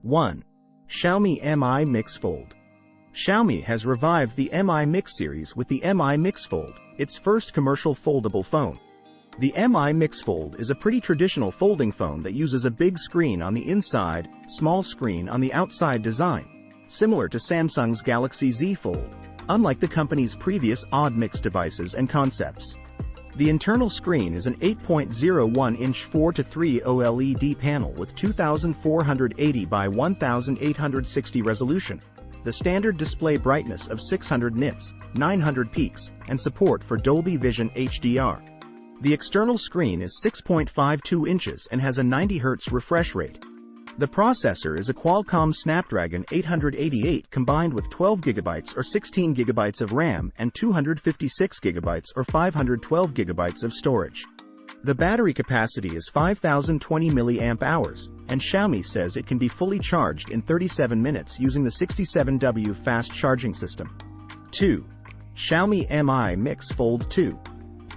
1. Xiaomi Mi Mix Fold. Xiaomi has revived the Mi Mix series with the Mi Mix Fold, its first commercial foldable phone. The Mi Mix Fold is a pretty traditional folding phone that uses a big screen on the inside, small screen on the outside design, similar to Samsung's Galaxy Z Fold, unlike the company's previous odd mix devices and concepts. The internal screen is an 8.01-inch 4:3 OLED panel with 2480 by 1860 resolution, the standard display brightness of 600 nits, 900 peaks, and support for Dolby Vision HDR. The external screen is 6.52 inches and has a 90 Hz refresh rate. The processor is a Qualcomm Snapdragon 888 combined with 12 GB or 16 GB of RAM and 256 GB or 512 GB of storage. The battery capacity is 5020 mAh, and Xiaomi says it can be fully charged in 37 minutes using the 67W fast charging system. 2. Xiaomi Mi Mix Fold 2.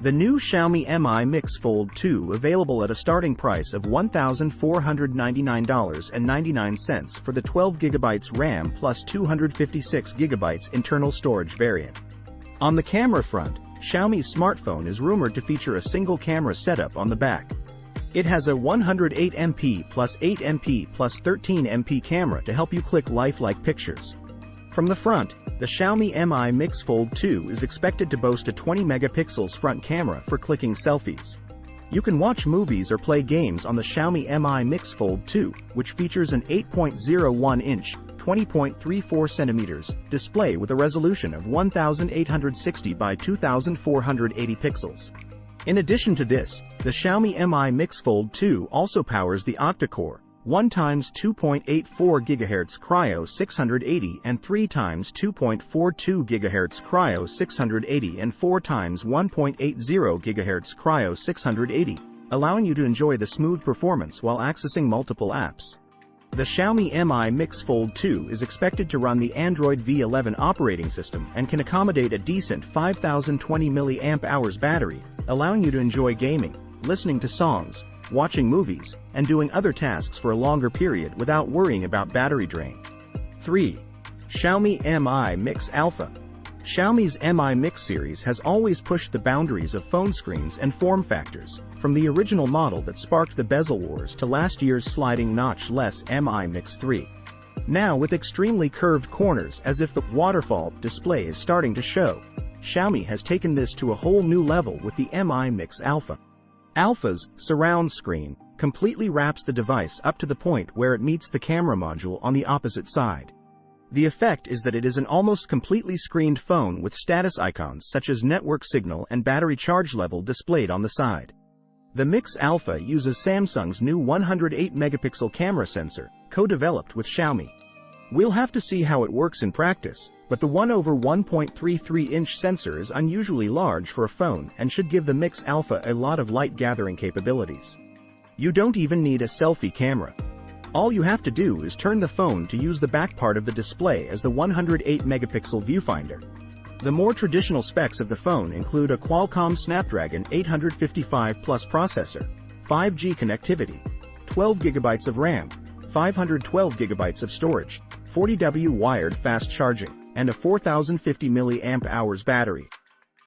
The new Xiaomi Mi Mix Fold 2 available at a starting price of $1,499.99 for the 12 GB RAM plus 256 GB internal storage variant. On the camera front, Xiaomi's smartphone is rumored to feature a single camera setup on the back. It has a 108MP plus 8MP plus 13MP camera to help you click lifelike pictures. From the front, the Xiaomi Mi Mix Fold 2 is expected to boast a 20 megapixels front camera for clicking selfies. You can watch movies or play games on the Xiaomi Mi Mix Fold 2, which features an 8.01-inch, 20.34 centimeters display with a resolution of 1860 by 2480 pixels. In addition to this, the Xiaomi Mi Mix Fold 2 also powers the octa-core 1x2.84 GHz Cryo 680 and 3x2.42 GHz Cryo 680 and 4x1.80 GHz Cryo 680, allowing you to enjoy the smooth performance while accessing multiple apps. The Xiaomi Mi Mix Fold 2 is expected to run the Android V11 operating system and can accommodate a decent 5020 mAh battery, allowing you to enjoy gaming, listening to songs, watching movies, and doing other tasks for a longer period without worrying about battery drain. 3. Xiaomi Mi Mix Alpha. Xiaomi's Mi Mix series has always pushed the boundaries of phone screens and form factors, from the original model that sparked the bezel wars to last year's sliding notch-less Mi Mix 3. Now with extremely curved corners as if the waterfall display is starting to show, Xiaomi has taken this to a whole new level with the Mi Mix Alpha. Alpha's surround screen completely wraps the device up to the point where it meets the camera module on the opposite side. The effect is that it is an almost completely screened phone with status icons such as network signal and battery charge level displayed on the side. The Mix Alpha uses Samsung's new 108-megapixel camera sensor, co-developed with Xiaomi. We'll have to see how it works in practice, but the 1/1.33-inch sensor is unusually large for a phone and should give the Mix Alpha a lot of light-gathering capabilities. You don't even need a selfie camera. All you have to do is turn the phone to use the back part of the display as the 108-megapixel viewfinder. The more traditional specs of the phone include a Qualcomm Snapdragon 855 Plus processor, 5G connectivity, 12 GB of RAM, 512 GB of storage, 40W wired fast charging, and a 4050 mAh battery.